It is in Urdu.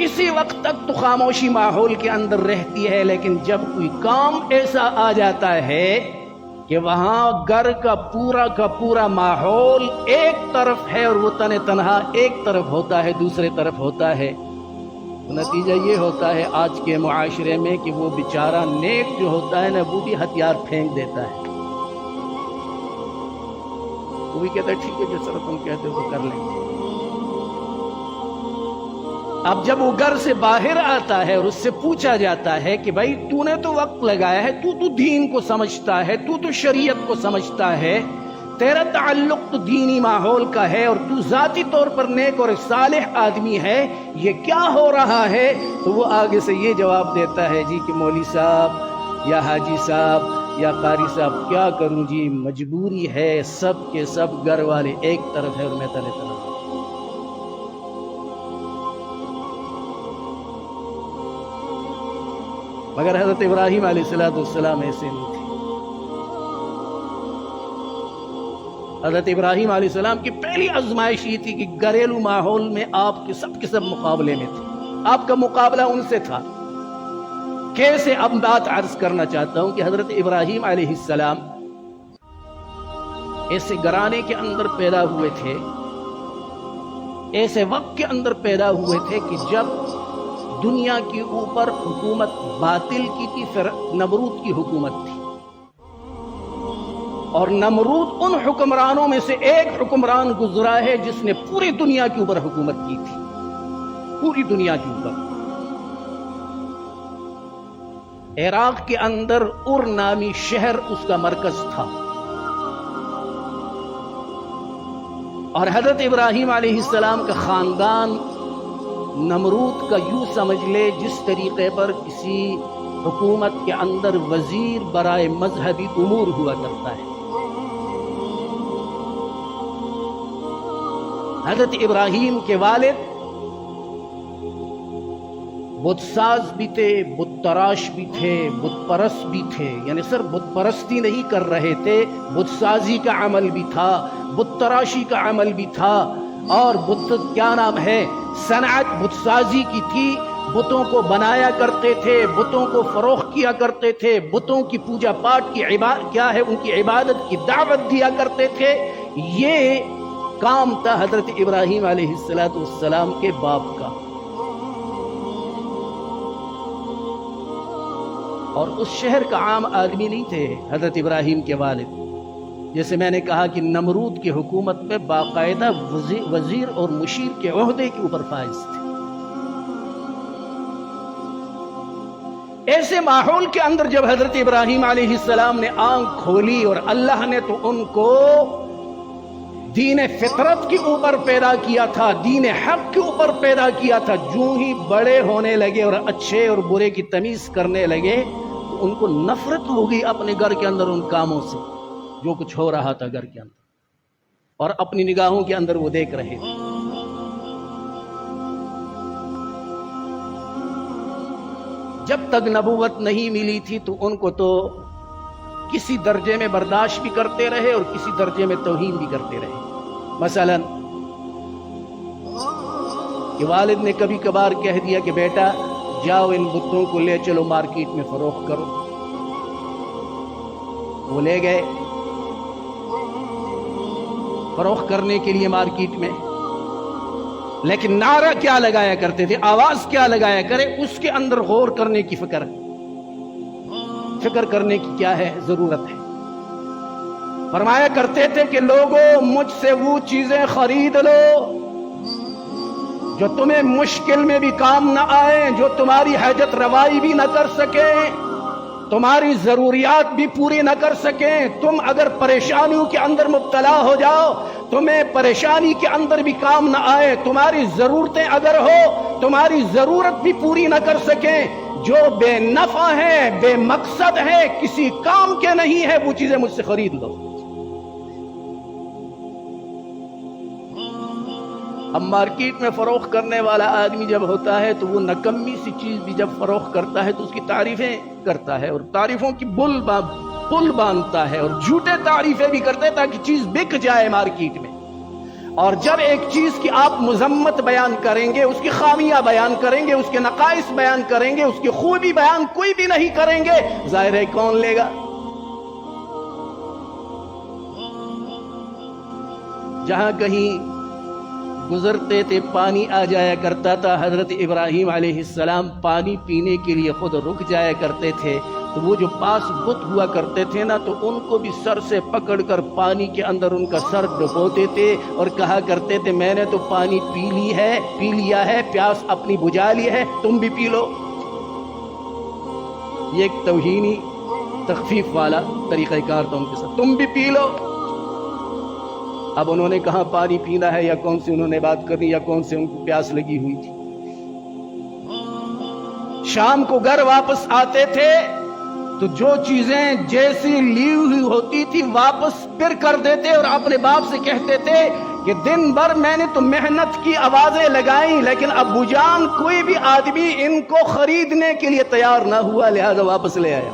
کسی وقت تک تو خاموشی ماحول کے اندر رہتی ہے، لیکن جب کوئی کام ایسا آ جاتا ہے کہ وہاں گھر کا پورا ماحول ایک طرف ہے اور وہ تنہا ایک طرف ہوتا ہے، دوسرے طرف ہوتا ہے، تو نتیجہ یہ ہوتا ہے آج کے معاشرے میں کہ وہ بیچارہ نیک جو ہوتا ہے نا، وہ بھی ہتھیار پھینک دیتا ہے، وہ بھی کہتا ہے ٹھیک ہے جو سر تم کہتے ہو وہ کر لیں گے۔ اب جب وہ گھر سے باہر آتا ہے اور اس سے پوچھا جاتا ہے کہ بھائی تو نے تو وقت لگایا ہے، تو دین کو سمجھتا ہے، تو شریعت کو سمجھتا ہے، تیرا تعلق تو دینی ماحول کا ہے اور تو ذاتی طور پر نیک اور صالح آدمی ہے، یہ کیا ہو رہا ہے؟ تو وہ آگے سے یہ جواب دیتا ہے جی کہ مولوی صاحب یا حاجی صاحب یا قاری صاحب کیا کروں جی، مجبوری ہے، سب کے سب گھر والے ایک طرف ہے اور میں تلے طرف۔ مگر حضرت ابراہیم علیہ السلام ایسے نہیں تھے۔ حضرت ابراہیم علیہ السلام کی پہلی آزمائش یہ تھی کہ گھریلو ماحول میں آپ کے سب مقابلے میں تھے، آپ کا مقابلہ ان سے تھا۔ کیسے؟ اب بات عرض کرنا چاہتا ہوں کہ حضرت ابراہیم علیہ السلام ایسے گھرانے کے اندر پیدا ہوئے تھے، ایسے وقت کے اندر پیدا ہوئے تھے کہ جب دنیا کے اوپر حکومت باطل کی تھی، پھر نمرود کی حکومت تھی، اور نمرود ان حکمرانوں میں سے ایک حکمران گزرا ہے جس نے پوری دنیا کے اوپر حکومت کی تھی، پوری دنیا کے اوپر۔ عراق کے اندر ار نامی شہر اس کا مرکز تھا، اور حضرت ابراہیم علیہ السلام کا خاندان نمرود کا یوں سمجھ لے جس طریقے پر کسی حکومت کے اندر وزیر برائے مذہبی امور ہوا کرتا ہے۔ حضرت ابراہیم کے والد بت ساز بھی تھے، بت تراش بھی تھے، بت پرست بھی تھے، یعنی صرف بت پرستی نہیں کر رہے تھے، بت سازی کا عمل بھی تھا، بت تراشی کا عمل بھی تھا، اور بت کیا نام ہے صنعت بت سازی کی تھی، بتوں کو بنایا کرتے تھے، بتوں کو فروخت کیا کرتے تھے، بتوں کی پوجا پاٹ کی کیا ہے ان کی عبادت کی دعوت دیا کرتے تھے۔ یہ کام تھا حضرت ابراہیم علیہ السلام کے باپ کا، اور اس شہر کا عام آدمی نہیں تھے حضرت ابراہیم کے والد۔ جیسے میں نے کہا کہ نمرود کی حکومت میں باقاعدہ وزیر اور مشیر کے عہدے کے اوپر فائز تھے۔ ایسے ماحول کے اندر جب حضرت ابراہیم علیہ السلام نے آنکھ کھولی، اور اللہ نے تو ان کو دین فطرت کے اوپر پیدا کیا تھا، دین حق کے اوپر پیدا کیا تھا، جو ہی بڑے ہونے لگے اور اچھے اور برے کی تمیز کرنے لگے تو ان کو نفرت ہو گئی اپنے گھر کے اندر ان کاموں سے جو کچھ ہو رہا تھا گھر کے اندر، اور اپنی نگاہوں کے اندر وہ دیکھ رہے تھے۔ جب تک نبوت نہیں ملی تھی تو ان کو تو کسی درجے میں برداشت بھی کرتے رہے اور کسی درجے میں توہین بھی کرتے رہے۔ مثلا کہ والد نے کبھی کبھار کہہ دیا کہ بیٹا جاؤ ان بتوں کو لے چلو مارکیٹ میں فروخت کرو، وہ لے گئے فروخت کرنے کے لیے مارکیٹ میں، لیکن نعرہ کیا لگایا کرتے تھے، آواز کیا لگایا کرے، اس کے اندر غور کرنے کی فکر کرنے کی کیا ہے ضرورت ہے۔ فرمایا کرتے تھے کہ لوگوں مجھ سے وہ چیزیں خرید لو جو تمہیں مشکل میں بھی کام نہ آئیں، جو تمہاری حاجت روائی بھی نہ کر سکیں، تمہاری ضروریات بھی پوری نہ کر سکیں۔ تم اگر پریشانیوں کے اندر مبتلا ہو جاؤ، تمہیں پریشانی کے اندر بھی کام نہ آئے، تمہاری ضرورتیں اگر ہو تمہاری ضرورت بھی پوری نہ کر سکیں، جو بے نفع ہے، بے مقصد ہے، کسی کام کے نہیں ہے، وہ چیزیں مجھ سے خرید لو۔ اب مارکیٹ میں فروخت کرنے والا آدمی جب ہوتا ہے تو وہ نکمی سی چیز بھی جب فروخت کرتا ہے تو اس کی تعریفیں کرتا ہے، اور تعریفوں کی پل باندھتا ہے، اور جھوٹے تعریفیں بھی کرتے تاکہ چیز بک جائے مارکیٹ میں۔ اور جب ایک چیز کی آپ مذمت بیان کریں گے، اس کی خامیاں بیان کریں گے، اس کے نقائص بیان کریں گے، اس کی خوبی بیان کوئی بھی نہیں کریں گے، ظاہر ہے کون لے گا؟ جہاں کہیں گزرتے تھے پانی آ جایا کرتا تھا، حضرت ابراہیم علیہ السلام پانی پینے کے لیے خود رک جایا کرتے تھے، تو وہ جو پاس بت ہوا کرتے تھے نا، تو ان کو بھی سر سے پکڑ کر پانی کے اندر ان کا سر ڈبوتے تھے اور کہا کرتے تھے میں نے تو پانی پی لیا ہے، پیاس اپنی بجھا لی ہے، تم بھی پی لو۔ یہ ایک توہینی تخفیف والا طریقہ کار تھا ان کے ساتھ، تم بھی پی لو۔ اب انہوں نے کہاں پانی پینا ہے، یا کون سی انہوں نے بات کرنی، یا کون سے ان کو پیاس لگی ہوئی تھی۔ شام کو گھر واپس آتے تھے تو جو چیزیں جیسی لی ہوئی ہوتی تھی واپس پھر کر دیتے اور اپنے باپ سے کہتے تھے کہ دن بھر میں نے تو محنت کی، آوازیں لگائیں، لیکن ابو جان کوئی بھی آدمی ان کو خریدنے کے لیے تیار نہ ہوا، لہذا واپس لے آیا۔